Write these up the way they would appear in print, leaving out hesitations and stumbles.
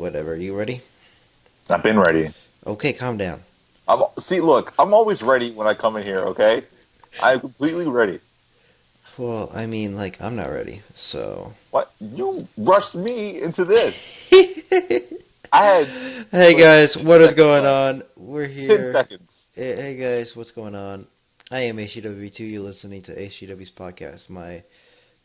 whatever. You ready? I've been ready. Okay, calm down. Look, I'm always ready when I come in here, okay? I'm completely ready. Well, I mean, like, I'm not ready, so. What? You rushed me into this. Hey I had like guys, 10 what is seconds going left. on? We're 10 here. seconds. Hey guys, what's going on? I am HCW2. You're listening to HCW's podcast. My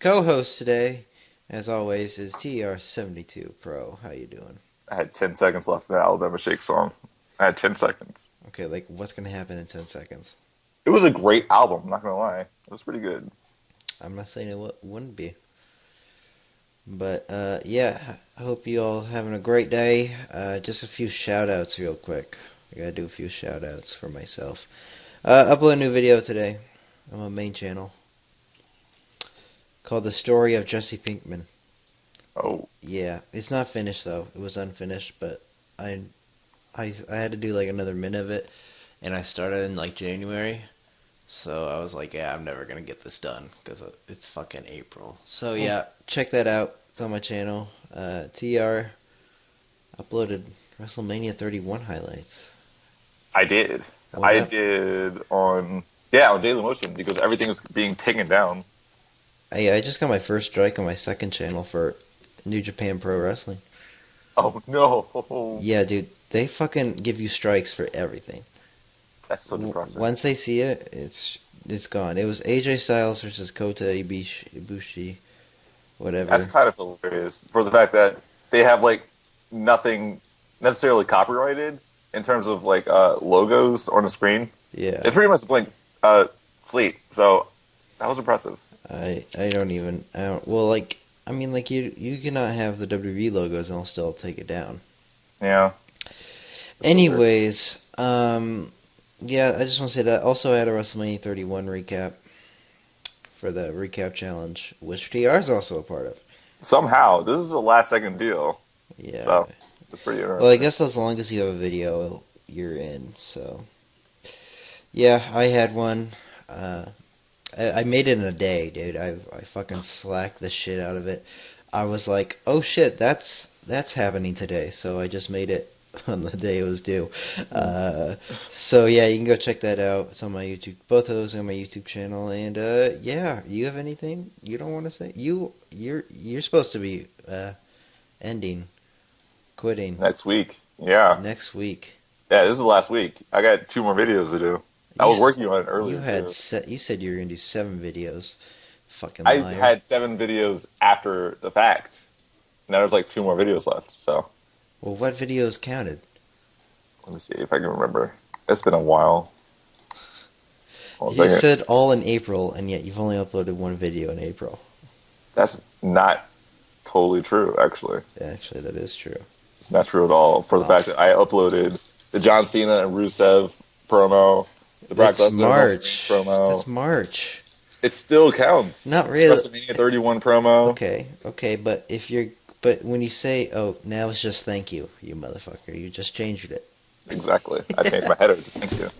co-host today, as always, is TR72pro. How you doing? I had 10 seconds left in the Alabama Shake song. I had 10 seconds. Okay, like, what's gonna happen in 10 seconds? It was a great album, I'm not gonna lie. It was pretty good. I'm not saying it wouldn't be. But yeah, I hope you all having a great day. Just a few shout outs real quick. I gotta do a few shout outs for myself. Upload a new video today on my main channel called The Story of Jesse Pinkman. Oh, Yeah, it's not finished though. It was unfinished, but I I had to do like another minute of it, and I started in like January. So I was like, yeah, I'm never gonna get this done because it's fucking April. So yeah, check that out. It's on my channel. TR uploaded WrestleMania 31 highlights. I did. What I up? did on Daily Motion because everything is being taken down. I just got my first strike on my second channel for New Japan Pro Wrestling. Oh no. Yeah, dude, they fucking give you strikes for everything. That's so depressing. Once they see it, it's gone. It was AJ Styles versus Kota Ibushi, That's whatever. kind of hilarious for the fact that they have like nothing necessarily copyrighted in terms of like logos on the screen. Yeah, It's pretty much a blank slate. So that was impressive. I don't even I don't well like I mean like you cannot have the WWE logos and I'll still take it down. Yeah, it's so weird. Anyways, yeah, I just want to say that. Also, I had a WrestleMania 31 recap for the recap challenge, which TR is also a part of. Somehow this is a last second deal, Yeah. so it's pretty Well, I interesting. guess as long as you have a video, you're in. So, yeah, I had one. Uh, I made it in a day, dude. I fucking slacked the shit out of it. I was like, oh shit, that's happening today. So I just made it on the day it was due. Uh, so yeah, you can go check that out. It's on my YouTube. Both of those are on my YouTube channel. And yeah, you have anything you don't want to say? You're supposed to be ending, quitting Next week, yeah, next week. yeah. This is last week. I got 2 more videos to do. I You was s- working on it you earlier had too. set. You said you were gonna do 7 videos. Fucking I liar. had 7 videos after the fact. Now there's like 2 more videos left. So Well, what videos counted? let me see if I can remember. It's been a while. Hold on a You second. said all in April, and yet you've only uploaded one video in April. That's not totally true, actually. Actually, that is true. It's not true at all for the Oh, fact that I uploaded the John Cena and Rusev promo, the Brock that's Lesnar Roman Reigns March. That's promo. March. It still counts. Not really. WrestleMania 31 promo. Okay, okay, but when you say, "Oh, now it's just thank you," you motherfucker, you just changed it. Exactly. I changed my header to thank you.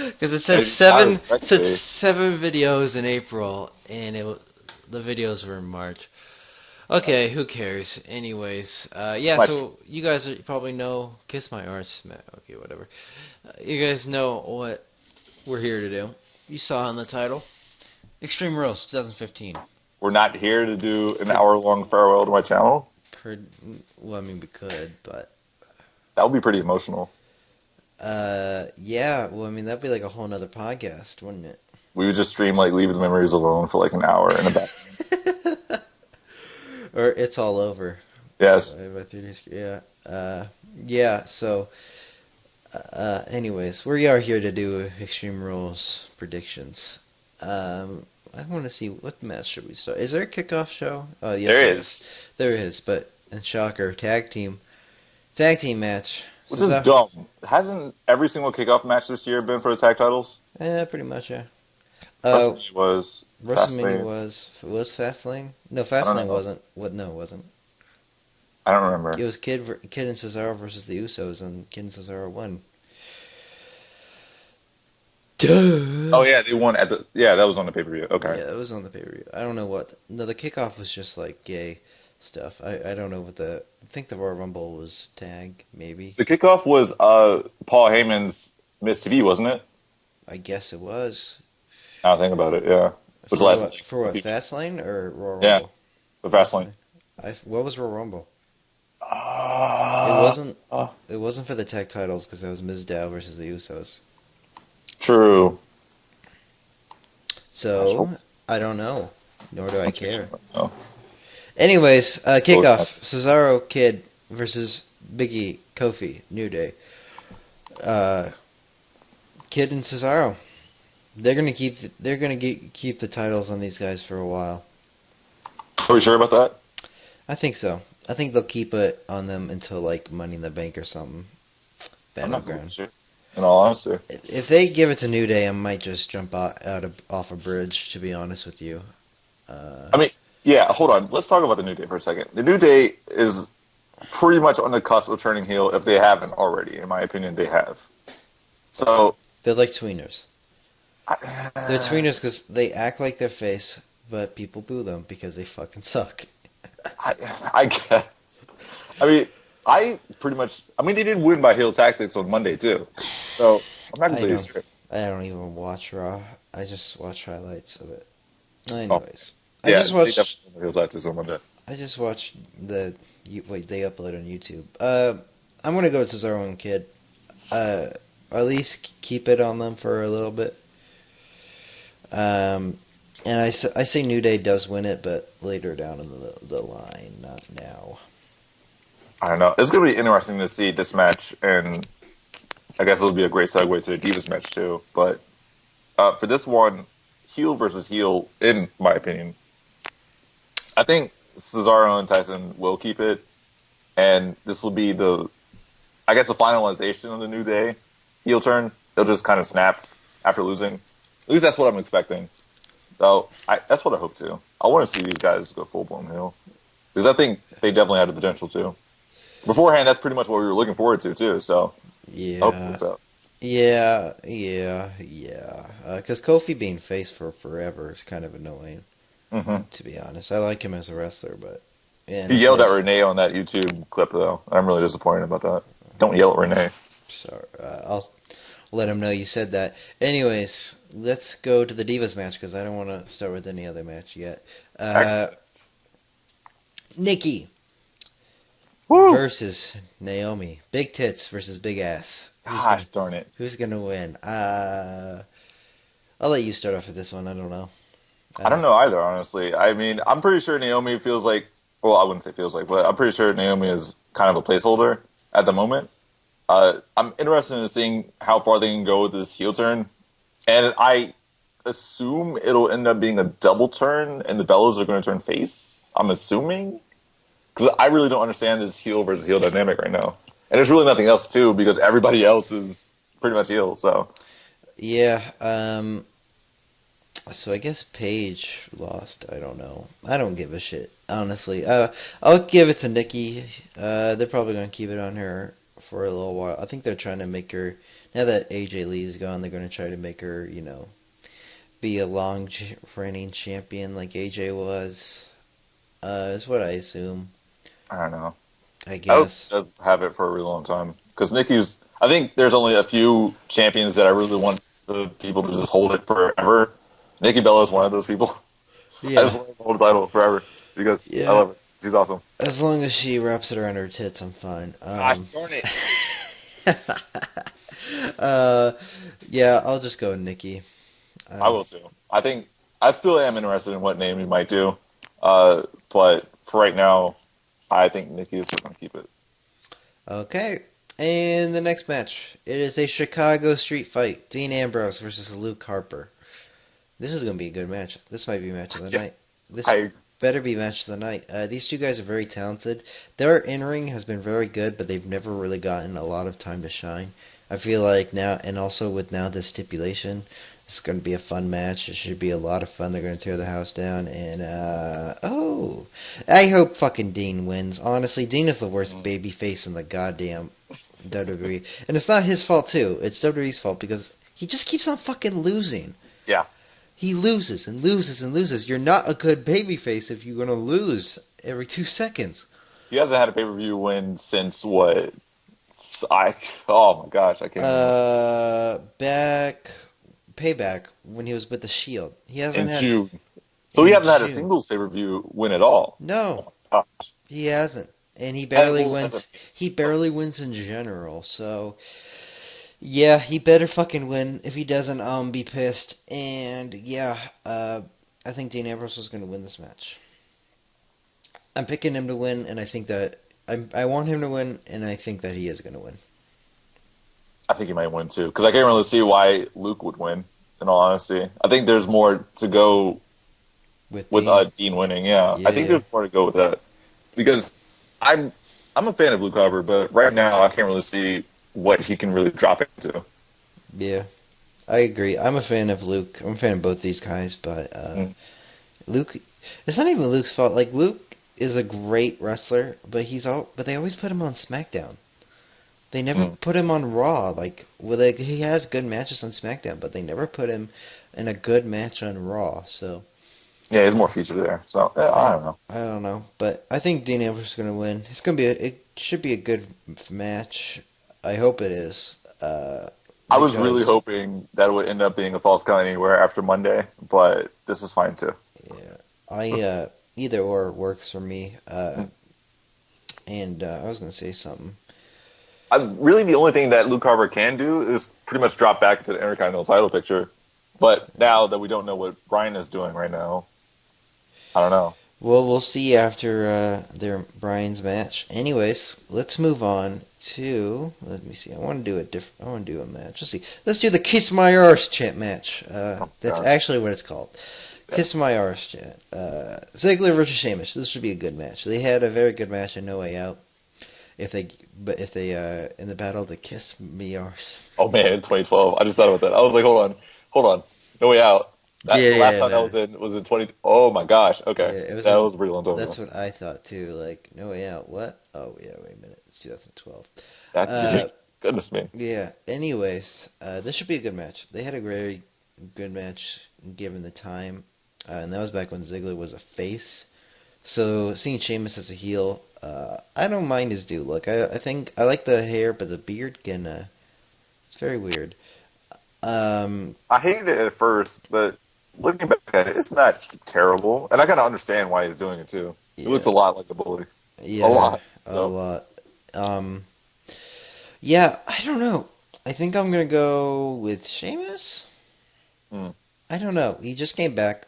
Because it said And if I seven, remember correctly, 7 videos in April, and the videos were in March. Okay, who cares? Anyways, yeah. much. So you guys probably know "Kiss My Arse," okay, whatever. You guys know what we're here to do. You saw in the title, Extreme Rules 2015. We're not here to do an Could, hour-long farewell to my channel. could, well, I mean, we could, but That would be pretty emotional. yeah. Well, I mean, that'd be like a whole nother podcast, wouldn't We would just stream like Leave the Memories Alone for like an hour in a back. it? Or it's all over. Yes. By 3D yeah. Yeah. So, anyways, we are here to do Extreme Rules predictions. I want to see what match should we start. Is there a kickoff show? Oh, yes, There there is. is. There is, but and shocker, tag team match. Which So is that, dumb. Hasn't every single kickoff match this year been for the tag titles? pretty much, yeah. Uh, WrestleMania was. WrestleMania Fastlane. was Fastlane? No, I don't Fastlane know. wasn't. What? No, it wasn't. I don't remember. It was Kid and Cesaro versus the Usos, and Kid and Cesaro won. Oh Duh. yeah, they won that was on the pay per view. Okay. Yeah, it was on the pay-per-view. I don't know what. No, the kickoff was just like gay. stuff. I don't know what I think the Royal Rumble was tag, maybe. The kickoff was Paul Heyman's Miss TV, wasn't it? I guess it was. Now I think about it, yeah. Which For lasted what? like For a what? few minutes. Fastlane or Royal Yeah, Rumble? the Fastlane. Fastlane. What was Royal Rumble? It Uh, wasn't. uh, It wasn't for the tag titles because that was Mizdow versus the Usos. True. Gosh, So I don't know, nor do I I'm checking care. it right now. Anyways, Still looking at kickoff: Cesaro, Kid versus Biggie, Kofi, New Day. Uh, Kid and Cesaro. They're gonna keep the titles on these guys for a while. Are we sure about that? I think so. I think they'll keep it on them until like Money in the Bank or something. I'm not completely Battleground. sure. In all honesty. If they give it to New Day, I might just jump off a bridge. To be honest with you. Uh, I mean, yeah, hold on. Let's talk about the New Day for a second. The New Day is pretty much on the cusp of turning heel if they haven't already. In my opinion, they have. So, they're like tweeners. They're I, tweeners because they act like their face, but people boo them because they fucking suck. I guess. I mean, I pretty much. I mean, they did win by heel tactics on Monday too. So I'm not I completely don't. sure. I don't even watch Raw. I just watch highlights of it. Oh, Anyways, I yeah, just they watched. definitely won by heel tactics on Monday. I just watched wait they upload on YouTube. I'm gonna go with Cesaro and Kid. Uh, at least keep it on them for a little bit. Um, and I say New Day does win it, but later down in the line, not now. I don't know. It's gonna be interesting to see this match, and I guess it'll be a great segue to the Divas match too. But for this one, heel versus heel, in my opinion, I think Cesaro and Tyson will keep it, and this will be I guess, the finalization of the New Day heel turn. They'll just kind of snap after losing. At least that's what I'm expecting. So that's what I hope to. I want to see these guys go full blown heel because I think they definitely have the potential to. Beforehand, that's pretty much what we were looking forward to too. So hopefully Yeah, so. yeah. Because Kofi being face for forever is kind of annoying, Hmm. to be honest. I like him as a wrestler, but and He of yelled at course, Renee on that YouTube clip though. I'm really disappointed about that. Don't yell at Renee. sorry, I'll let him know you said that. Anyways, let's go to the Divas match because I don't want to start with any other match yet. Uh, Excellent. Nikki Woo! versus Naomi. Big tits versus big ass. Gosh darn it. Who's gonna win? I'll let you start off with this one. I don't know. I Uh, don't know either, honestly. I mean, I'm pretty sure Naomi feels like, well, I wouldn't say feels like, but I'm pretty sure Naomi is kind of a placeholder at the moment. I'm interested in seeing how far they can go with this heel turn, and I assume it'll end up being a double turn, and the Bellas are going to turn face. I'm assuming because I really don't understand this heel versus heel dynamic right now, and there's really nothing else too because everybody else is pretty much heel. So yeah. So I guess Paige lost. I don't know. I don't give a shit, honestly. I'll give it to Nikki. They're probably gonna keep it on her for a little while. I think they're trying to make her. Now that AJ Lee is gone, they're gonna try to make her, be a long reigning champion like AJ was. Is what I assume. I don't know. I I hope guess. she does have it for a really long time because Nikki's. I think there's only a few champions that I really want the people to just hold it forever. Nikki Bella is one of those people. I Yeah. just want her to hold the title forever because I Yeah. love it. She's awesome. As long as she wraps it around her tits, I'm fine. Gosh darn it! uh, yeah, I'll just go with Nikki. I Um, will too. I think I still am interested in what Naomi might do, but for right now, I think Nikki is still going to keep it. okay. And the next match, it is a Chicago street fight. Dean Ambrose versus Luke Harper. This is gonna be a good match. This might be match of the Yeah, night. This I better be match of the night. These two guys are very talented. Their in-ring has been very good, but they've never really gotten a lot of time to shine. I feel like now, and also with now this stipulation, it's going to be a fun match. It should be a lot of fun. They're going to tear the house down, and I hope fucking Dean wins. Honestly, Dean is the worst baby face in the goddamn WWE, and it's not his fault too. It's WWE's fault because he just keeps on fucking losing. yeah. He loses and loses and loses. You're not a good babyface if you're gonna lose. every 2 seconds. He hasn't had a pay-per-view win since what? I oh my gosh, I can't even remember. Back payback when he was with the Shield. He In hasn't had June. So he in hasn't had a June. singles pay-per-view win at all. No, Oh my gosh. he hasn't, and he And barely well, as a wins. He face. barely wins in general. So yeah, he better fucking win. If he doesn't, be pissed. And yeah, I think Dean Ambrose was going to win this match. I'm picking him to win, and I think that I want him to win, and I think that he is going to win. I think he might win too, because I can't really see why Luke would win. In all honesty, I think there's more to go With with Dean, Dean winning. Yeah, I yeah, think yeah, there's more to go with that because I'm I'm a fan of Luke Harper, but right now I can't really see what he can really drop into. yeah. I agree. I'm a fan of Luke. I'm a fan of both these guys, but Mm, Luke. It's not even Luke's fault. Like Luke is a great wrestler, but but they always put him on SmackDown. They never mm. put him on Raw. Like he has good matches on SmackDown, but they never put him in a good match on Raw. So Yeah, he's more featured there. So I I don't know. I don't know, but I think Dean Ambrose is gonna win. It should be a good match. I hope it is. I was really Because hoping that it would end up being a false count anywhere after Monday, but this is fine too. yeah, I either or works for me. And I was gonna say something. Really, the only thing that Luke Harper can do is pretty much drop back into the Intercontinental title picture. But now that we don't know what Brian is doing right now, I don't know. Well, we'll see after their Brian's match. Anyways, let's move on to. Let me see. I want to do a different. I want to do a match. Let's see. Let's do the Kiss My Arse chant match. Oh That's gosh, actually what it's called. Kiss yes. My Arse chant. Ziggler versus Sheamus. This should be a good match. They had a very good match in No Way Out. If they in the battle to Kiss Me Arse. Oh man, in 2012, I just thought about that. I was like, hold on, No Way Out. That Yeah, the last yeah, time that no. was in 20. Oh my gosh, Yeah, okay, it was that in. was a pretty long time That's ago. what I thought too. Like, No Way Out. What? Oh yeah. Wait a minute. It's 2012. That Uh, goodness me. yeah. Anyways, this should be a good match. They had a very good match given the time, and that was back when Ziggler was a face. So seeing Sheamus as a heel, I don't mind his dude look. I think I like the hair, but the beard can. It's very weird. Um, I hated it at first, but looking back at it, it's not terrible, and I kind of understand why he's doing it too. It looks yeah, a lot like the bully, a yeah, lot. a So lot. Um, yeah, I don't know. I think I'm gonna go with Sheamus. hmm, I don't know. He just came back.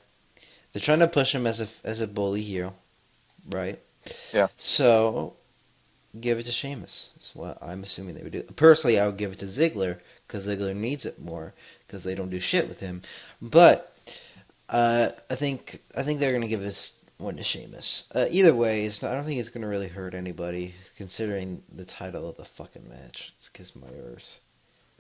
They're trying to push him as a bully heel, right? yeah, So give it to Sheamus. That's what I'm assuming they would do. Personally, I would give it to Ziggler because Ziggler needs it more because they don't do shit with him. But I think they're gonna give this one to Sheamus. Either way, I don't think it's gonna really hurt anybody considering the title of the fucking match. It's Kiss My Arse.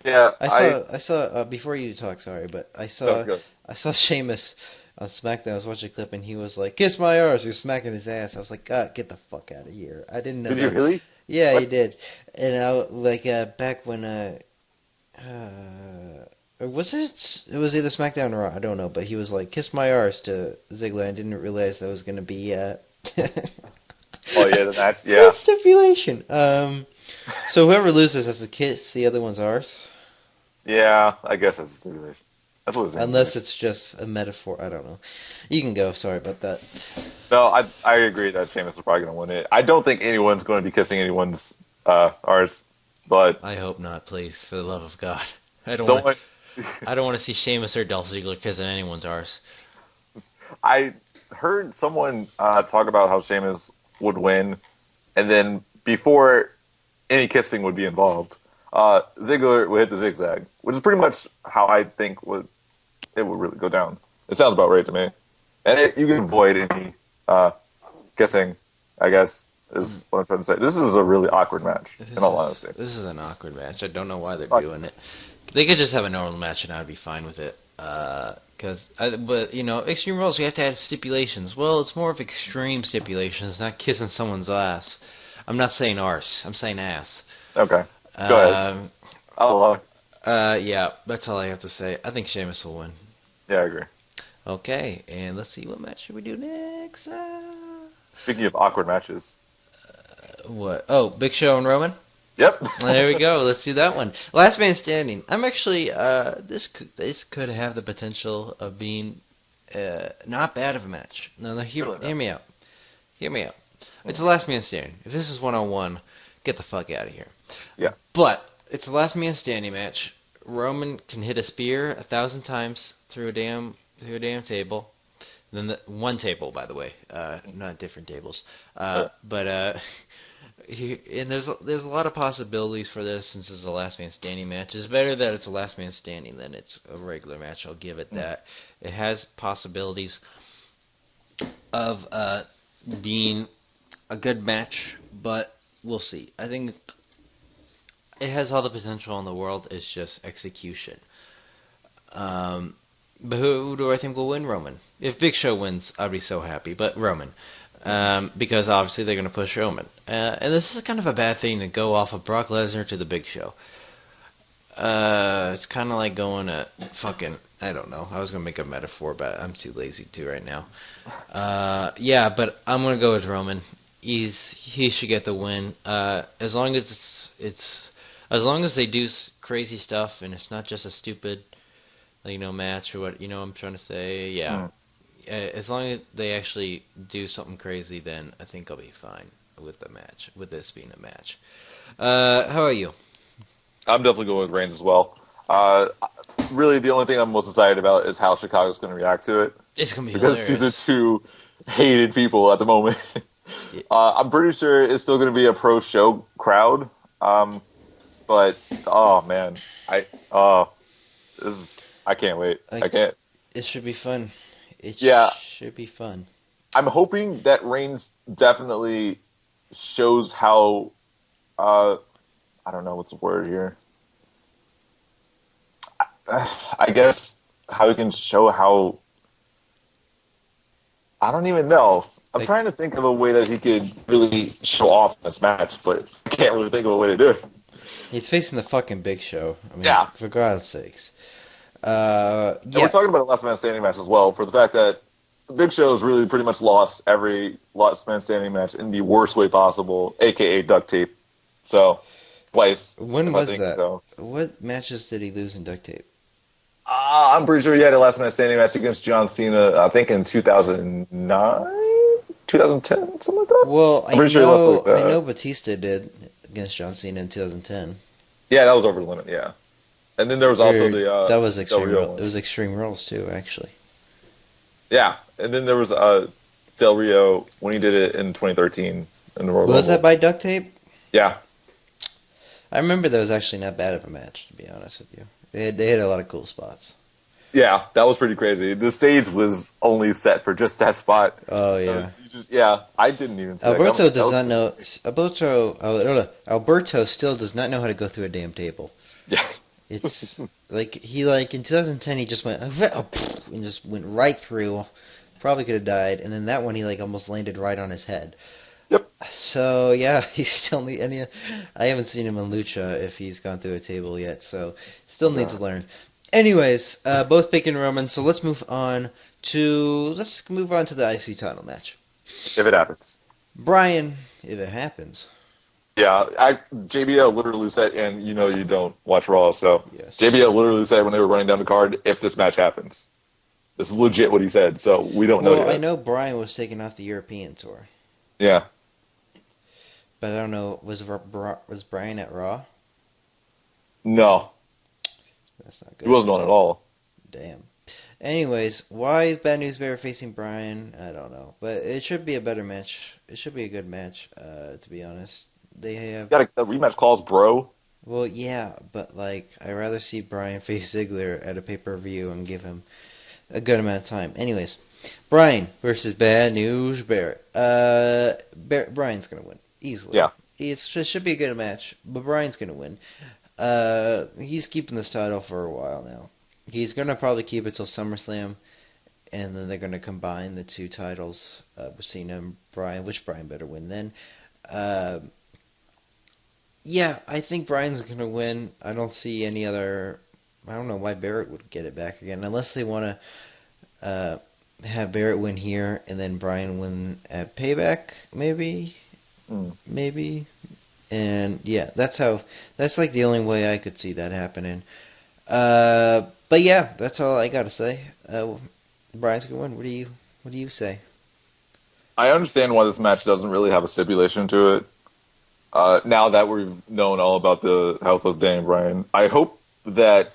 yeah. I saw before you talk. Sorry, but No, good. I saw Sheamus on SmackDown. I was watching a clip and he was like, "Kiss my arse." He was smacking his ass. I was like, "God, get the fuck out of here!" I didn't know Did you that. really? Yeah, he What? did. And back when or was it? It was either SmackDown or Raw. I don't know. But he was like, "Kiss my arse" to Ziggler. I didn't realize that was gonna be Oh yeah, the match. good Yeah, stipulation. So whoever loses has to kiss the other one's arse. yeah. I guess that's a stipulation. That's what it's going to be. Unless it's just a metaphor. I don't know. You can go. Sorry about that. No, I agree that Sheamus is probably going to win it. I don't think anyone's going to be kissing anyone's arse, but I hope not, please, for the love of God. I don't want someone I don't want to see Sheamus or Dolph Ziggler kissing anyone's arse. I heard someone talk about how Sheamus would win, and then before any kissing would be involved, Ziggler would hit the zigzag, which is pretty much how I think it would really go down. It sounds about right to me, and you can avoid any uh, kissing. I guess is what I'm trying to say. This is a really awkward match, in all honesty. This is an awkward match. I don't know why they're Like, doing it. They could just have a normal match and I'd be fine with it. But you know, Extreme Rules we have to add stipulations. Well, it's more of extreme stipulations, not kissing someone's ass. I'm not saying arse. I'm saying ass. okay, go ahead. Um, I'll, yeah, that's all I have to say. I think Sheamus will win. yeah, I agree. Okay, and let's see what match should we do next. Speaking of awkward matches. What? Oh, Big Show and Roman. Yep. There we go. Let's do that one. Last man standing. I'm actually this could have the potential of being not bad of a match. No, no, hear Really hear no. me out. Hear me out. It's Hmm. the last man standing. If this is 1-on-1, get the fuck out of here. Yeah. But it's the last man standing match. Roman can hit a spear 1,000 times through a damn table. Then one table, by the way, not different tables. Uh, But and there's a lot of possibilities for this since it's a last man standing match. It's better that it's a last man standing than it's a regular match. I'll give it hmm. that. It has possibilities of being a good match, but we'll see. I think it has all the potential in the world. It's just execution. Um, but who do I think will win? Roman. If Big Show wins, I'd be so happy. But Roman, because obviously they're going to push Roman, and this is kind of a bad thing to go off of Brock Lesnar to the Big Show. It's kind of like going to fucking. I don't know. I was gonna make a metaphor, but I'm too lazy to right now. Yeah, but I'm gonna go with Roman. He should get the win. As long as it's as long as they do crazy stuff and it's not just a stupid match or what I'm trying to say. Yeah, Hmm. as long as they actually do something crazy, then I think I'll be fine with the match. With this being a match. How are you? I'm definitely going with Reigns as well. Uh, really, the only thing I'm most excited about is how Chicago's going to react to it It's gonna be because these are hilarious. two hated people at the moment. Yeah, I'm pretty sure it's still going to be a pro-show crowd, um, but oh man, this is I can't wait. I like can't. it should be fun. It Yeah, should be fun. I'm hoping that Reigns definitely shows how I don't know what's the word here. I guess how he can show how I don't even know. I'm Like trying to think of a way that he could really show off this match, but I can't really think of a way to do it. he's facing the fucking Big Show. I mean, Yeah, for God's sakes. and we're Yeah. talking about a last man standing match as well for the fact that Big Show has really pretty much lost every last man standing match in the worst way possible, aka duct tape. So twice, When if I was think that? so. What matches did he lose in duct tape? I'm pretty sure he had a last man standing match against John Cena. I think in 2009, 2010, something like that. Well, I'm pretty sure he lost like I that. know Batista did against John Cena in 2010. Yeah, that was over the limit. Yeah, and then there was also Or the that was Del Extreme Rio Rules. It one. was Extreme Rules too, actually. Yeah, and then there was Del Rio when he did it in 2013 in the Royal Was that Rumble. by duct tape? Yeah, I remember that was actually not bad of a match, to be honest with you. They had a lot of cool spots. yeah, that was pretty crazy. The stage was only set for just that spot. Oh That yeah. was, you just, yeah, I didn't even see that coming. Alberto That does was not pretty know. crazy. Alberto still does not know how to go through a damn table. Yeah, It's like he in 2010 he just went and just went right through. Probably could have died, and then that one he almost landed right on his head. yep. So yeah, he's still need. And I haven't seen him in Lucha if he's gone through a table yet, so still needs Okay. to learn. Anyways, both picking Roman, so let's move on to the IC title match. If it happens. Brian, if it happens, Yeah, JBL literally said, and you know you don't watch Raw, so yes. JBL literally said when they were running down the card, if this match happens. This is legit what he said, so we don't know Well, I yet. know Brian was taken off the European tour, Yeah. but I don't know. Was Brian at Raw? No, That's not he good. wasn't on at all. Damn. Anyways, why is Bad News Bear facing Brian? I don't know, but it should be a better match. It should be a good match. To be honest, they have. Got a rematch clause, bro. Well, yeah, but I'd rather see Brian face Ziggler at a pay-per-view and give him a good amount of time. Anyways, Brian versus Bad News Barrett. Brian's gonna win easily. Yeah. It should be a good match, but Brian's gonna win. He's keeping this title for a while now. He's gonna probably keep it till SummerSlam, and then they're gonna combine the two titles, Cena and Brian. Which Brian better win then? Uh, yeah, I think Brian's gonna win. I don't see any other. I don't know why Barrett would get it back again, unless they want to. have Barrett win here, and then Bryan win at Payback, maybe, Mm. maybe, and yeah, that's like the only way I could see that happening. But yeah, that's all I gotta say. Bryan's gonna win. What do you say? I understand why this match doesn't really have a stipulation to it. Now that we've known all about the health of Daniel Bryan, I hope that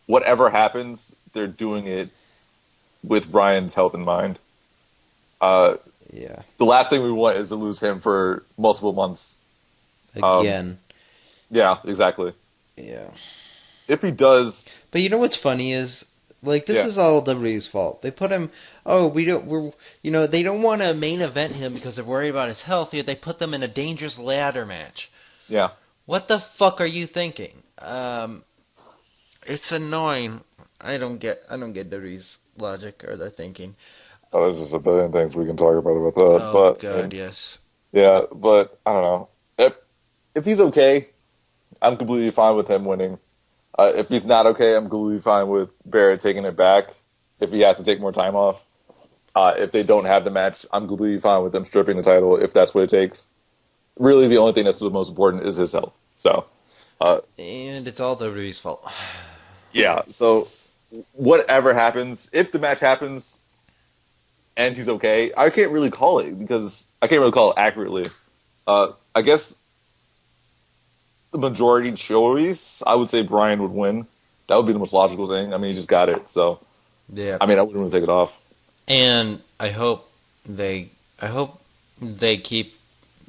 whatever happens, they're doing it with Bryan's health in mind. Uh, Yeah, the last thing we want is to lose him for multiple months. Um, again. yeah, exactly. Yeah. If he does, But you know what's funny is, like, this yeah, is all WWE's fault. They put him. Oh, they don't want to main event him because they're worried about his health. Yet they put them in a dangerous ladder match. yeah. What the fuck are you thinking? It's annoying. I don't get WWE's logic or their thinking. Oh, there's just a billion things we can talk about that, Oh but I God, mean, yes. yeah, but I don't know. If he's okay, I'm completely fine with him winning. If he's not okay, I'm completely fine with Barrett taking it back. If he has to take more time off, if they don't have the match, I'm completely fine with them stripping the title if that's what it takes. Really, the only thing that's the most important is his health. So, uh, And it's all WWE's fault. yeah. So, whatever happens, if the match happens and he's okay, I can't really call it because I can't really call it accurately. I guess the majority choice, I would say Brian would win. That would be the most logical thing. I mean, he just got it, so Yeah. I mean, I wouldn't really take it off. And they, I hope they keep.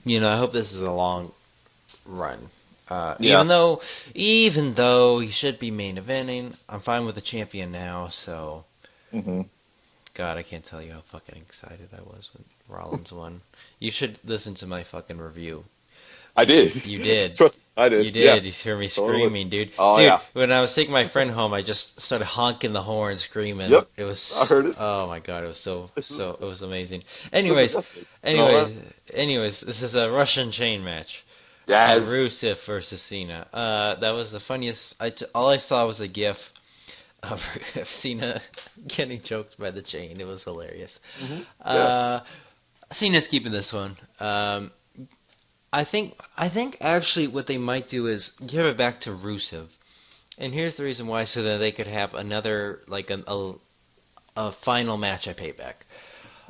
I hope this is a long run. Yeah. Even though he should be main eventing, I'm fine with the champion now. So, Hmm. God, I can't tell you how fucking excited I was when Rollins won. You should listen to my fucking review. I did. You did. Trust me, I You did. Yeah. did. You hear me Totally. screaming, dude. Oh Dude, yeah. when I was taking my friend home, I just started honking the horn, screaming. Yep. It I was, heard it. oh my god, it was It was, it was amazing. it was Anyways, majestic. And all anyways, that. anyways, this is a Russian chain match. Yes. Rusev versus Cena. That was the funniest. All I saw was a GIF of of Cena getting choked by the chain. It was hilarious. Yeah. Uh, Cena's keeping this one. I think actually what they might do is give it back to Rusev, and here's the reason why: so that they could have another like a final match at Payback,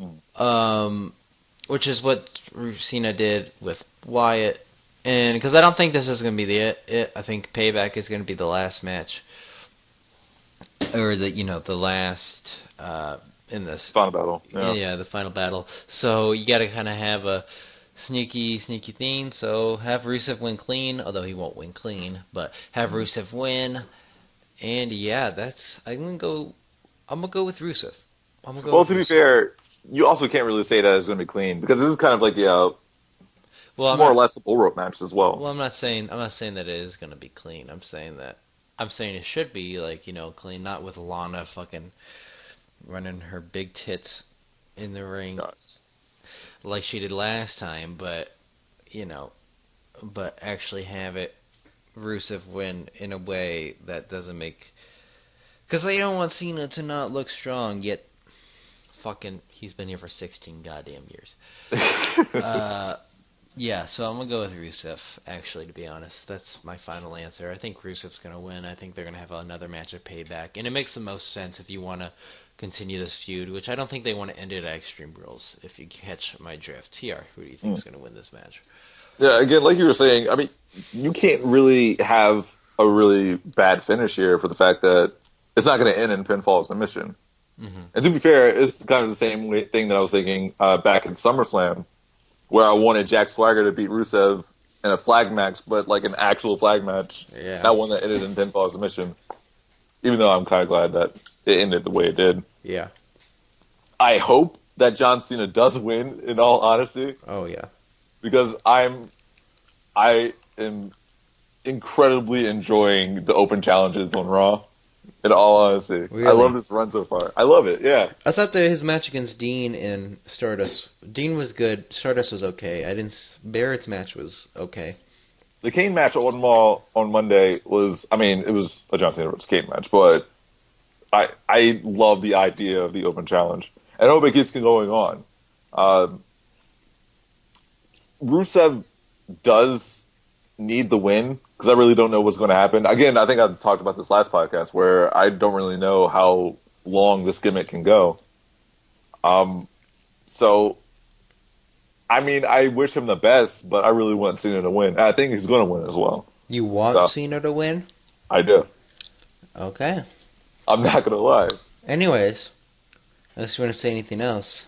Mm. which is what Cena did with Wyatt, and because I don't think this is going to be it. I think Payback is going to be the last match, or the last in this. Final battle. Yeah. Yeah, the final battle. So you got to kind of have a sneaky thing. So have Rusev win clean, although he won't win clean, but have Rusev win. And yeah, I'm gonna go with Rusev. I'm gonna go Well, with to be Rusev. fair, you also can't really say that it's going to be clean because this is kind of like Well, I'm more or not. less a bull rope match as well. Well, I'm not saying that it is gonna be clean. I'm saying it should be like clean, not with Lana fucking running her big tits in the ring Guys. like she did last time, but you know, but actually have it Rusev win in a way that doesn't make. Because they don't want Cena to not look strong, yet fucking he's been here for 16 goddamn years. Uh, yeah, so I'm gonna go with Rusev. Actually, to be honest, that's my final answer. I think Rusev's gonna win. I think they're gonna have another match of Payback, and it makes the most sense if you want to continue this feud, which I don't think they want to end it at Extreme Rules. If you catch my drift, TR, who do you think is gonna win this match? Yeah, again, like you were saying, I mean, you can't really have a really bad finish here for the fact that it's not going to end in pinfall submission. Mm-hmm. And to be fair, it's kind of the same thing that I was thinking back in SummerSlam, where I wanted Jack Swagger to beat Rusev in a flag match, but like an actual flag match, Yeah, not one that ended in pinfall submission. Even though I'm kind of glad that it ended the way it did. yeah, I hope that John Cena does win, in all honesty, oh yeah. because I am incredibly enjoying the open challenges on Raw. In all honesty, I Really? love this run so far. I love it. Yeah, I thought that his match against Dean in Stardust, Dean was good. Stardust was okay. I didn't. Barrett's match was okay. the Kane match on Raw on Monday was. I mean, it was a John Cena versus Kane match, but I love the idea of the open challenge, and I hope it keeps going on. Um, Rusev does need the win because I really don't know what's going to happen. Again, I think I talked about this last podcast where I don't really know how long this gimmick can go. So I mean, I wish him the best, but I really want Cena to win. And I think he's going to win as well. You want So Cena to win? I do. Okay. I'm not going to lie. Anyways, unless you want to say anything else,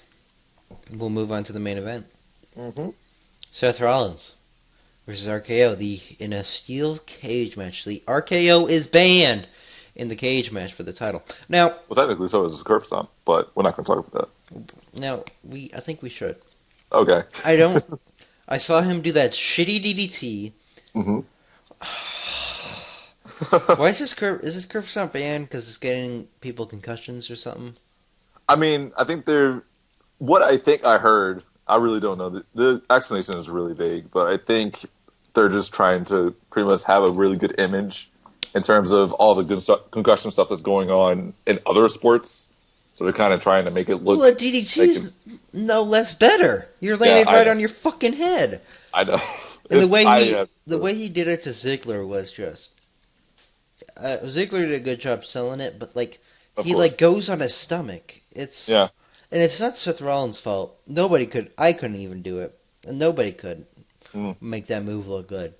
we'll move on to the main event. Mm-hmm. Seth Rollins versus RKO in a steel cage match. The RKO is banned in the cage match for the title. Now, Well, technically, so is a curb stomp, but we're not going to talk about I think we should. that. Okay. I don't. I saw him do that shitty DDT. Mm-hmm. Why is this curb stomp banned? Because it's getting people concussions or something? I mean, I think what I think I heard, I really don't know. The explanation is really vague, but I think they're just trying to pretty much have a really good image in terms of all the good concussion stuff that's going on in other sports. So they're kind of trying to make it look. Well, a DDT is no less better. You're laying it right on your fucking head. I know. And the way he did it to Ziggler was just. Ziggler did a good job selling it, but he goes on his stomach. And it's not Seth Rollins' fault. I couldn't even do it, and nobody could make that move look good.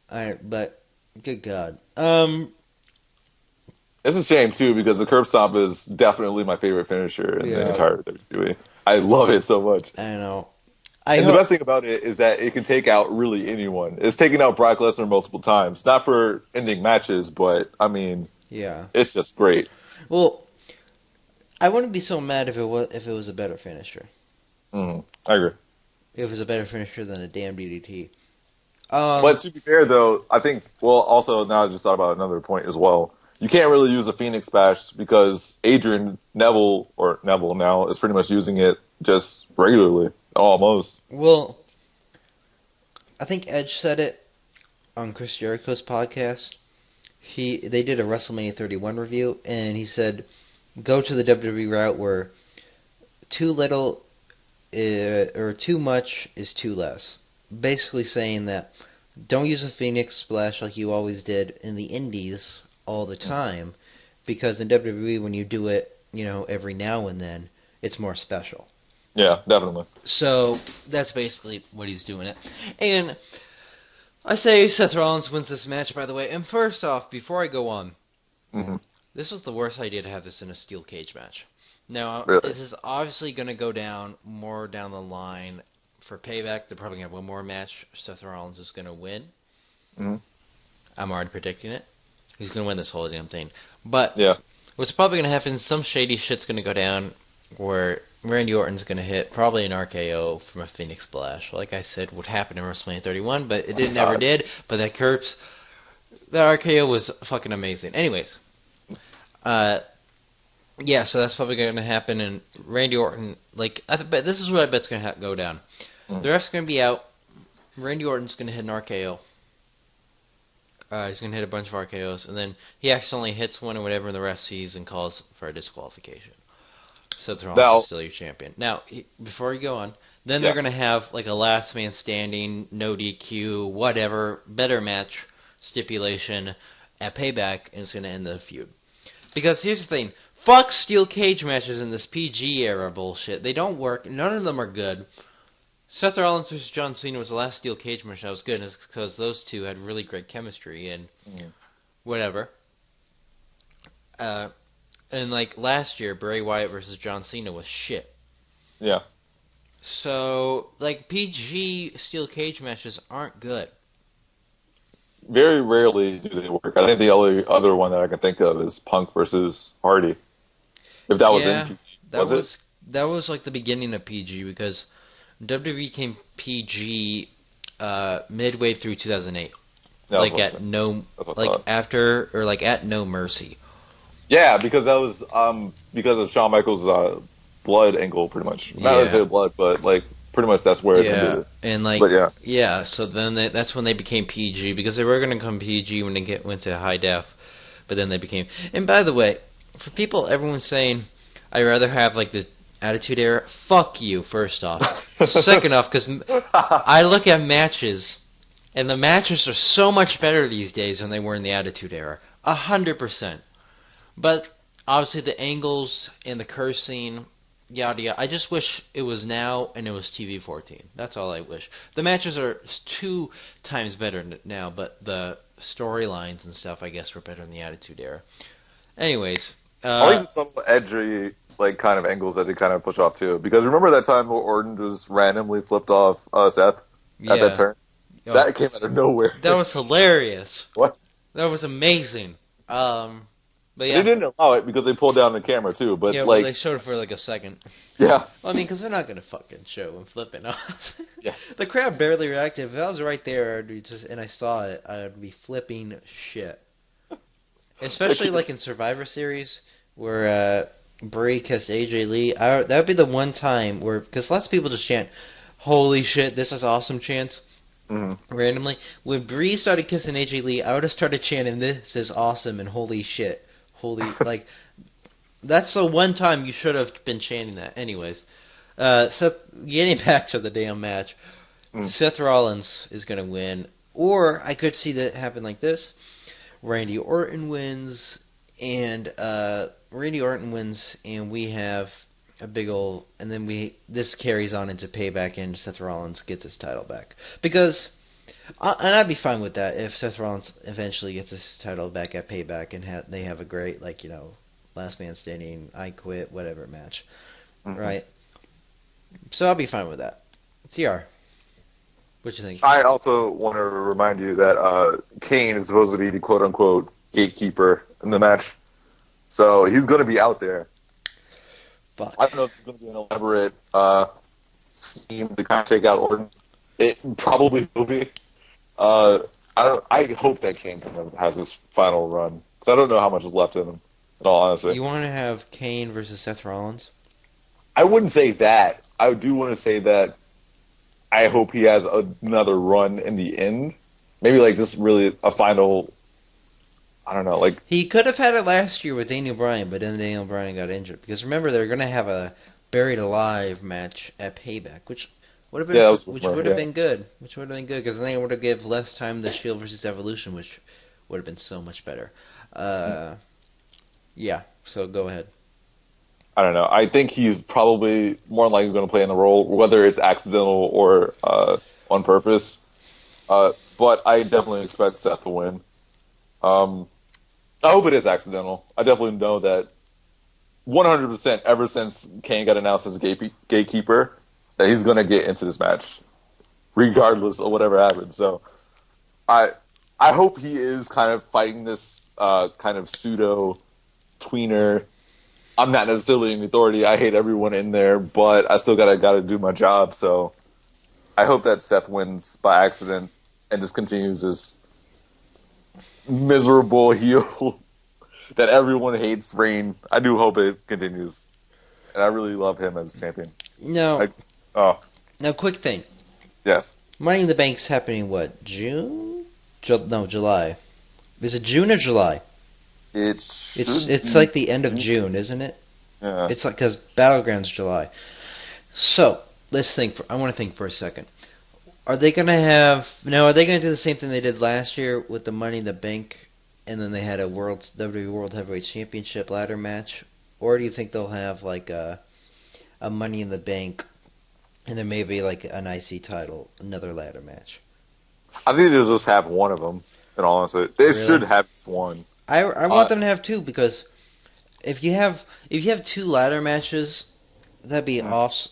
But good God, it's a shame too because the curb stomp is definitely my favorite finisher in the entire WWE. I love it so much. I know. The best thing about it is that it can take out really anyone. It's taken out Brock Lesnar multiple times, not for ending matches, but I mean, it's just great. Well, I wouldn't be so mad if it was a better finisher. Mm-hmm. I agree. If it was a better finisher than a damn DDT. But to be fair, though, I think. Well, also now I just thought about another point as well. You can't really use a Phoenix Splash because Adrian Neville now is pretty much using it just regularly. Almost. Well, I think Edge said it on Chris Jericho's podcast. They did a WrestleMania 31 review, and he said, go to the WWE route where too little or too much is too less. Basically saying that don't use a Phoenix Splash like you always did in the Indies all the time, because in WWE when you do it, every now and then, it's more special. Yeah, definitely. So that's basically what he's doing it. And I say Seth Rollins wins this match, by the way. And first off, before I go on, this was the worst idea to have this in a steel cage match. Now, This is obviously going to go down more down the line for Payback. They're probably going to have one more match. Seth Rollins is going to win. Mm-hmm. I'm already predicting it. He's going to win this whole damn thing. But what's probably going to happen is some shady shit's going to go down where Randy Orton's going to hit probably an RKO from a Phoenix Splash. Like I said, would happen in WrestleMania 31, but it never did. But that RKO was fucking amazing. Anyways, so that's probably going to happen. And Randy Orton, I bet this is what I bet's going to go down. The ref's going to be out. Randy Orton's going to hit an RKO. He's going to hit a bunch of RKOs, and then he accidentally hits one or whatever, and the ref sees and calls for a disqualification. Seth Rollins is still your champion. Now, before you go on, then they're going to have a last man standing, no DQ, whatever, better match stipulation at Payback, and it's going to end the feud. Because here's the thing, fuck steel cage matches in this PG era bullshit. They don't work. None of them are good. Seth Rollins vs. John Cena was the last steel cage match that was good, and it's because those two had really great chemistry and whatever. And last year, Bray Wyatt versus John Cena was shit. Yeah. So, PG steel cage matches aren't good. Very rarely do they work. I think the only other one that I can think of is Punk versus Hardy. If that was in PG. That was the beginning of PG because WWE became PG midway through 2008. At No Mercy. Yeah, because that was because of Shawn Michaels' blood angle, pretty much. Not necessarily blood, but pretty much that's where it ended. And so then that's when they became PG because they were going to come PG when they went to high def, but then they became. And by the way, for people, everyone's saying, I'd rather have like the Attitude Era. Fuck you, first off. Second off, because I look at matches, and the matches are so much better these days than they were in the Attitude Era. 100%. But obviously the angles and the cursing, yada yada. I just wish it was now and it was TV 14. That's all I wish. The matches are 2 times better now, but the storylines and stuff, I guess, were better in the Attitude Era. Anyways, I like the subtle, edgy, like kind of angles that they kind of push off too. Because remember that time where Orton just randomly flipped off Seth at that yeah, turn? oh, That came out of nowhere. that was hilarious. What? That was amazing. But And they yeah, didn't allow it because they pulled down the camera too. But yeah. Well, they like, showed it for like a second. yeah, Well, I mean, because they're not gonna fucking show him flipping off. yes. The crowd barely reacted. If I was right there, I'd be just and I saw it, I'd be flipping shit. Especially like in Survivor Series, where Bray kissed AJ Lee. That would be the one time where, because lots of people just chant, "Holy shit, this is awesome!" chants Hmm. randomly. When Bray started kissing AJ Lee, I would have started chanting, "This is awesome!" and "Holy shit, holy like." That's the one time you should have been chanting that. Anyways, Seth, getting back to the damn match, Mm. Seth Rollins is going to win. Or I could see that happen like this. Randy Orton wins, and we have a big old, and then this carries on into Payback, and Seth Rollins gets his title back. Because, and I'd be fine with that if Seth Rollins eventually gets his title back at Payback, and they have a great, like, last man standing, I quit, whatever match, Hmm. right? So I'll be fine with that. TR, what you think? I also want to remind you that Kane is supposed to be the quote unquote gatekeeper in the match. So he's going to be out there. I Fuck. don't know if it's going to be an elaborate scheme to kind of take out Orton. It probably will be. I hope that Kane kind of has his final run. Because I don't know how much is left in him, in all honesty. You want to have Kane versus Seth Rollins? I wouldn't say that. I do want to say that I hope he has another run in the end. Maybe like just really a final. I don't know. Like He could have had it last year with Daniel Bryan, but then Daniel Bryan got injured. Because remember, they're going to have a Buried Alive match at Payback, which would have been yeah, that was which rumor, would have yeah. been good. Which would have been good because then they would have give less time to Shield versus Evolution, which would have been so much better. Yeah. So go ahead. I don't know. I think he's probably more likely going to play in the role, whether it's accidental or on purpose. But I definitely expect Seth to win. Um, I hope it is accidental. I definitely know that 100% ever since Kane got announced as a gatekeeper, that he's going to get into this match, regardless of whatever happens. So I I hope he is kind of fighting this kind of pseudo tweener. I'm not necessarily an authority. I hate everyone in there, but I still gotta do my job. So I hope that Seth wins by accident and just continues this miserable heel that everyone hates reign. I do hope it continues, and I really love him as champion. No, I, oh no. Quick thing. yes, Money in the Bank's happening what? June? No, July. Is it June or July? it It's should it's be. like the end of June, isn't it? Yeah. It's like because Battlegrounds July. So let's think. I want to think for a second. Are they gonna have? No, are they gonna do the same thing they did last year with the Money in the Bank, and then they had a WWE World Heavyweight Championship ladder match, or do you think they'll have like a Money in the Bank, and then maybe like an IC title, another ladder match? I think they'll just have one of them. In all honesty, they should Really? have just one. I Uh, want them to have two because if you have two ladder matches, that'd be mm, off.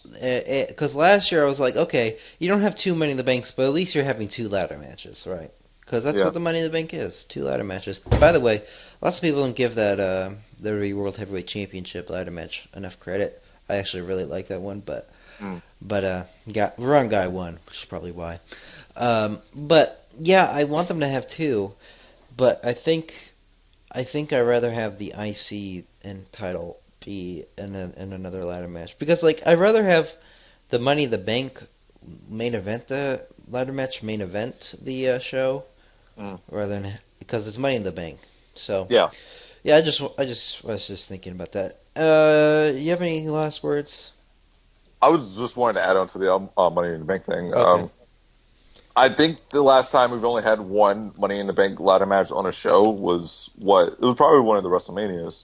Because last year I was like, okay, you don't have too many in the banks, but at least you're having two ladder matches, right? Because that's yeah. what the Money in the Bank is, two ladder matches. By the way, lots of people don't give that the World Heavyweight Championship ladder match enough credit. I actually really like that one, but Mm. got wrong guy won, which is probably why. But yeah, I want them to have two, but I think I'd rather have the IC and title be in another ladder match because like I'd rather have the Money in the Bank main event the ladder match main event the show Mm. rather than because it's Money in the Bank. So Yeah. yeah, I just was just thinking about that. You have any last words? I was just wanting to add on to the Money in the Bank thing. Okay. I think the last time we've only had one Money in the Bank ladder match on a show was what? It was probably one of the WrestleManias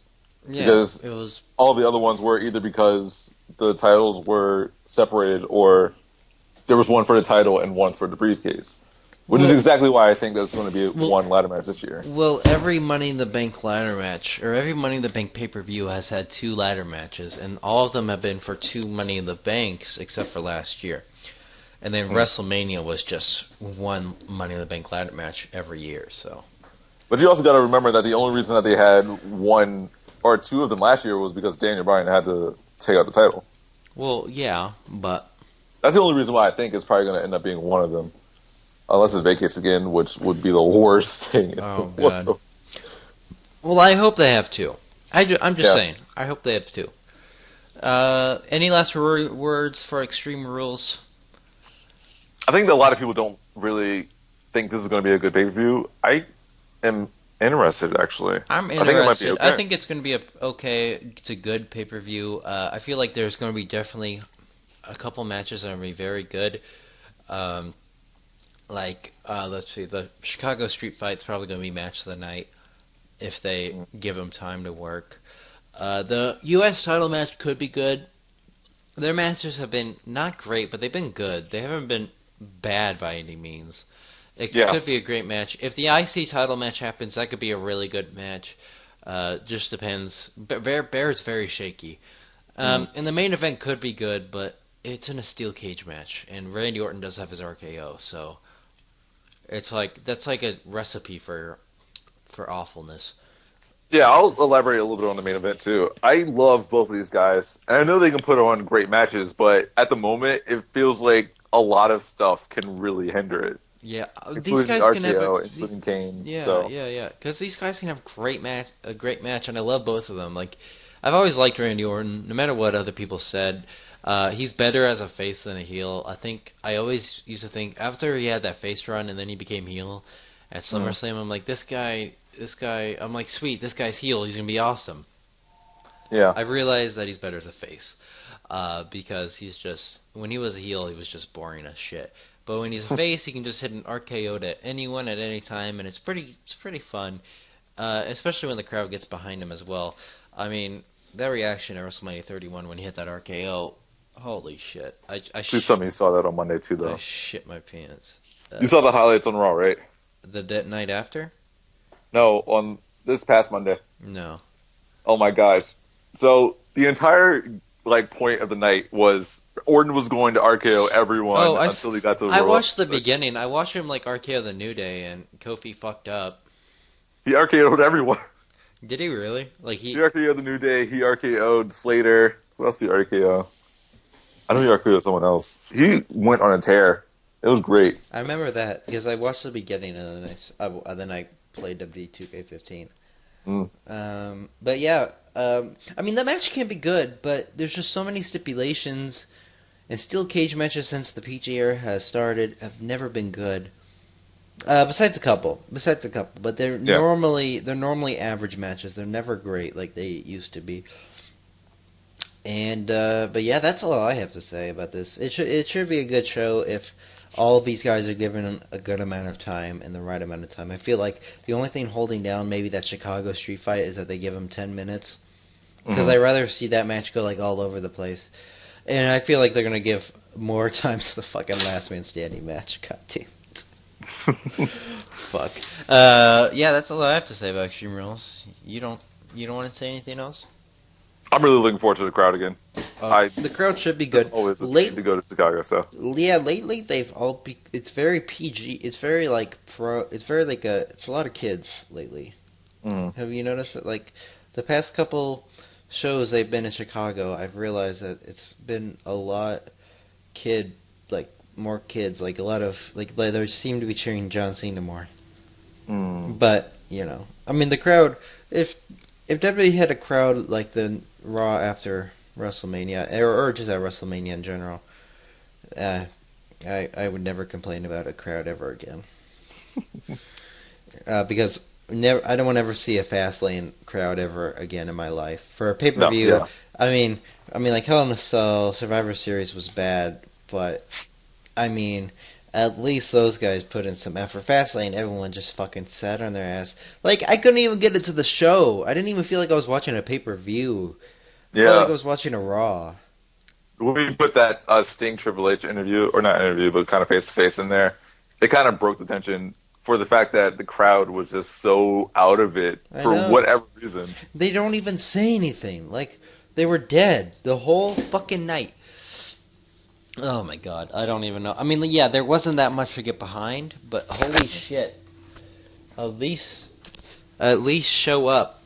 Yeah, because it was. all the other ones were either because the titles were separated or there was one for the title and one for the briefcase, which is Well, exactly why I think there's going to be well, one ladder match this year. well. Every Money in the Bank ladder match, or every Money in the Bank pay per view, has had two ladder matches, and all of them have been for two Money in the Banks, except for last year. And then Mm. WrestleMania was just one Money in the Bank ladder match every year. So, But you also got to remember that the only reason that they had one or two of them last year was because Daniel Bryan had to take out the title. well, yeah, but That's the only reason why I think it's probably going to end up being one of them. Unless it vacates again, which would be the worst thing in the oh god. world. Well, I hope they have two. I'm just Yeah. saying. I hope they have two. Any last words for Extreme Rules? I think that a lot of people don't really think this is going to be a good pay per view. I am interested, actually. I'm I think it might be interested. I okay. think it's going to be okay. It's a good pay per view. I feel like there's going to be definitely a couple matches that are going to be very good. Um, let's see, the Chicago Street Fight's probably going to be match of the night if they Mm. give them time to work. The U.S. title match could be good. Their matches have been not great, but they've been good. They haven't been bad by any means. It Yeah. could be a great match. If the IC title match happens, that could be a really good match. Just depends. Bear's very shaky. Mm. And the main event could be good, but it's in a steel cage match, and Randy Orton does have his RKO, so it's like that's like a recipe for awfulness. Yeah, I'll elaborate a little bit on the main event, too. I love both of these guys. And I know they can put on great matches, but at the moment, it feels like a lot of stuff can really hinder it, Yeah, these including the guys can have RKO, including Kane. yeah, So, yeah, yeah. Because these guys can have a great match, and I love both of them. Like, I've always liked Randy Orton, no matter what other people said. He's better as a face than a heel. I always used to think after he had that face run and then he became heel at mm, SummerSlam, I'm like, I'm like, sweet, this guy's heel. He's gonna be awesome. yeah. I realized that he's better as a face, because he's just when he was a heel, he was just boring as shit. But when he's a face, he can just hit an RKO to anyone at any time, and it's pretty fun, especially when the crowd gets behind him as well. I mean, that reaction at WrestleMania 31 when he hit that RKO, holy shit! Please tell me you saw that on Monday, too, I though. shit my pants. You saw the highlights on Raw, right? The dead night after? No, on this past Monday. No. Oh my gosh. So the entire point of the night was Orton was going to RKO Oh, everyone until he got to the I Royal. watched the beginning. I watched him like RKO the New Day, and Kofi fucked up. He RKO'd everyone. Did he really? Like He RKO'd the New Day. He RKO'd Slater. Who else did he RKO? I know he RKO'd someone else. He went on a tear. It was great. I remember that because I watched the beginning and then I played WWE 2K15. Mm. But yeah, I mean the match can be good, but there's just so many stipulations, and steel cage matches since the PG era has started have never been good. Besides a couple, but Yeah. they're normally average matches. They're never great like they used to be. And but yeah, that's all I have to say about this. It should be a good show if all of these guys are given a good amount of time and the right amount of time. I feel like the only thing holding down maybe that Chicago Street Fight is that they give them 10 minutes because Hmm. I rather see that match go like all over the place. And I feel like they're gonna give more time to the fucking last man standing match. God damn it. Fuck. Yeah, that's all I have to say about Extreme Rules. You don't want to say anything else? I'm really looking forward to the crowd again. The crowd should be It's good. always a treat Late, to go to Chicago. So yeah, lately they've all be. It's very PG. It's very like pro. It's very like a. It's a lot of kids lately. mm. Have you noticed that? Like the past couple shows they've been in Chicago, I've realized that it's been a lot kid, like more kids, like a lot of like they seem to be cheering John Cena more. Mm. But I mean the crowd. If WWE had a crowd like the Raw after WrestleMania, or just at WrestleMania in general, uh, I would never complain about a crowd ever again. Because never. I don't want to ever see a Fastlane crowd ever again in my life. For a pay per No, view, yeah, I mean, like Hell in a Cell, Survivor Series was bad, but I mean, at least those guys put in some effort. Fastlane, everyone just fucking sat on their ass. Like I couldn't even get into the show. I didn't even feel like I was watching a pay per view. I felt like I yeah. was watching a Raw. We put that Sting Triple H interview, or not interview, but kind of face to face in there. It kind of broke the tension for the fact that the crowd was just so out of it I for know. whatever reason. They don't even say anything. Like they were dead the whole fucking night. Oh my god, I don't even know. I mean, yeah, there wasn't that much to get behind, but holy shit. At least show up.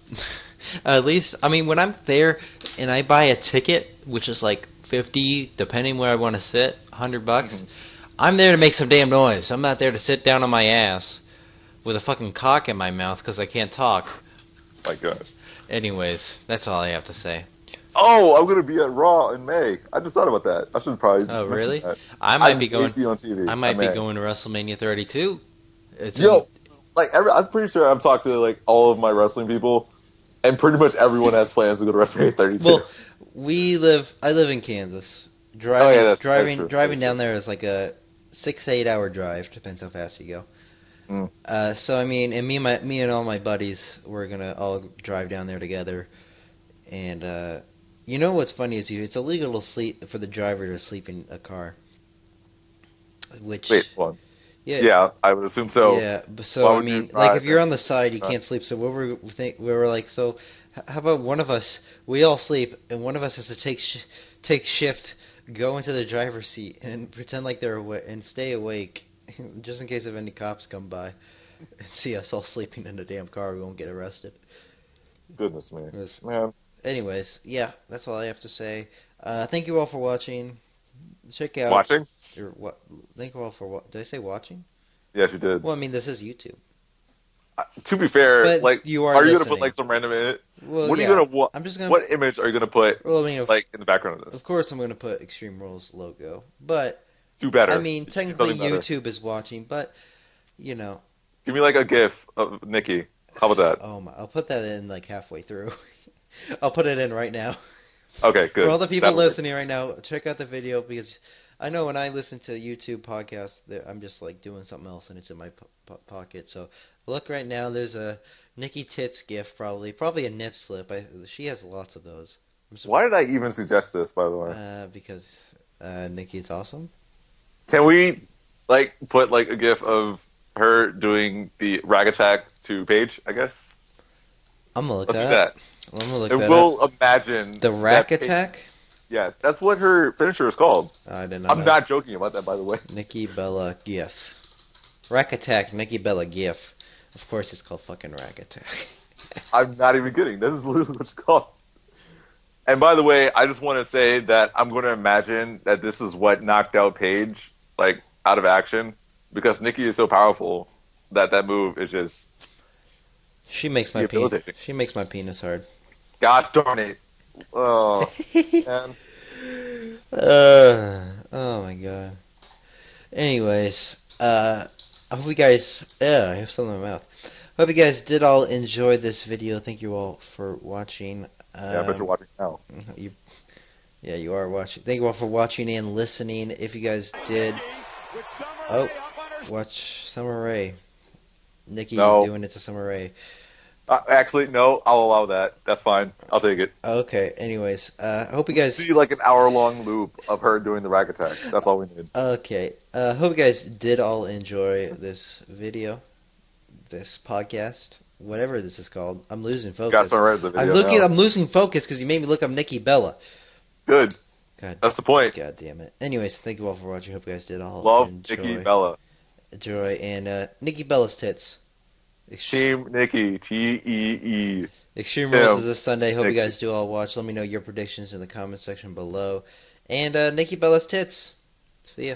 At least, I mean, when I'm there and I buy a ticket, which is like 50, depending where I want to sit, $100, Mhm. I'm there to make some damn noise. I'm not there to sit down on my ass with a fucking cock in my mouth because I can't talk. My God. Anyways, that's all I have to say. Oh, I'm gonna be at Raw in May. I just thought about that. I should probably Oh, mention really? that. I I might be may going. be on I TV. I might be may. going to WrestleMania 32. It's in. Yo, I'm pretty sure I've talked to like all of my wrestling people, and pretty much everyone has plans to go to WrestleMania 32. Well, we live. I live in Kansas. Oh yeah, Driving, that's driving, true. That driving is true. down there is like a 6 to 8 hour drive. Depends how fast you go. Mm. So I mean, and me and all my buddies, we're gonna all drive down there together. And you know what's funny is it's illegal to sleep for the driver to sleep in a car. Wait, Which hold on. yeah, Yeah, I would assume so. yeah. Why So I would you mean, like if drive you're and on the side, you not? can't sleep. So we were like, so how about one of us? We all sleep, and one of us has to take shift, go into the driver's seat, and pretend like they're and stay awake, just in case if any cops come by and see us all sleeping in the damn car, we won't get arrested. Goodness me, Yes. man. Anyways, yeah, that's all I have to say. Thank you all for watching. Check out Watching? or what? Thank you all for what? Did I say watching? Yes, you did. Well, I mean this is YouTube, To be fair, but like, you are are you gonna put listening. like some random in it? Well, What are you yeah. gonna what? I'm just gonna. What image are you gonna put Well, I mean, like in the background of of this? course, I'm gonna put Extreme Rules logo, but Do I better. mean, Give me technically something better. YouTube is watching, but you know, Give me like a GIF of Nikki. How about oh my, I'll put that in like halfway through. I'll put it in right now. that? Okay, For all good. the people That'll work. listening right now, check out the video because I know when I listen to YouTube podcasts, I'm just like doing something else and it's in my pocket. So look right now. There's a Nikki Tits gift, probably a nip slip. She has lots of those. I'm Why surprised did I even suggest this, by the way? because Nikki's awesome. Can we like put like a GIF of her doing the rag attack to Paige? I guess I'm gonna look let's do that up. that, I'm gonna look and that up. we'll imagine The Rack that Paige. Attack. Yes, that's what her finisher is called. I did not I'm know. not joking about that, by the way. Nikki Bella GIF. Rack Attack. Nikki Bella GIF. Of course, it's called fucking Rack Attack. I'm not even kidding. This is literally what it's called. And by the way, I just want to say that I'm going to imagine that this is what knocked out Paige, like, out of action, because Nikki is so powerful that that move is just She makes my debilitating. She makes my penis hard. Gosh darn it. Oh, man. Oh my god. Anyways, I hope you guys. I have something in my mouth. Hope you guys did all enjoy this video. Thank you all for watching. Yeah, I bet you're watching now. You, yeah, you are watching. Thank you all for watching and listening. If you guys did, oh, watch Summer Rae. Nikki No. doing it to Summer Rae. Actually, no, I'll allow that. That's fine. I'll take it. Okay. Anyways, I hope you guys. See, like, an hour-long loop of her doing the rack attack. That's all we need. Okay. Hope you guys did all enjoy this video, this podcast, whatever this is called. I'm losing Got focus. some right as the video now. I'm losing focus because you made me look up Nikki Bella. Good. God, That's the point. God damn it. Anyways, thank you all for watching. Hope you guys did all Love enjoy. Nikki Bella. Enjoy and Nikki Bella's tits. Team Nikki, T-E-E. Extreme Yeah, Rules is this Sunday. Hope you Nikki. guys do all watch. Let me know your predictions in the comment section below. And Nikki Bella's tits. See ya.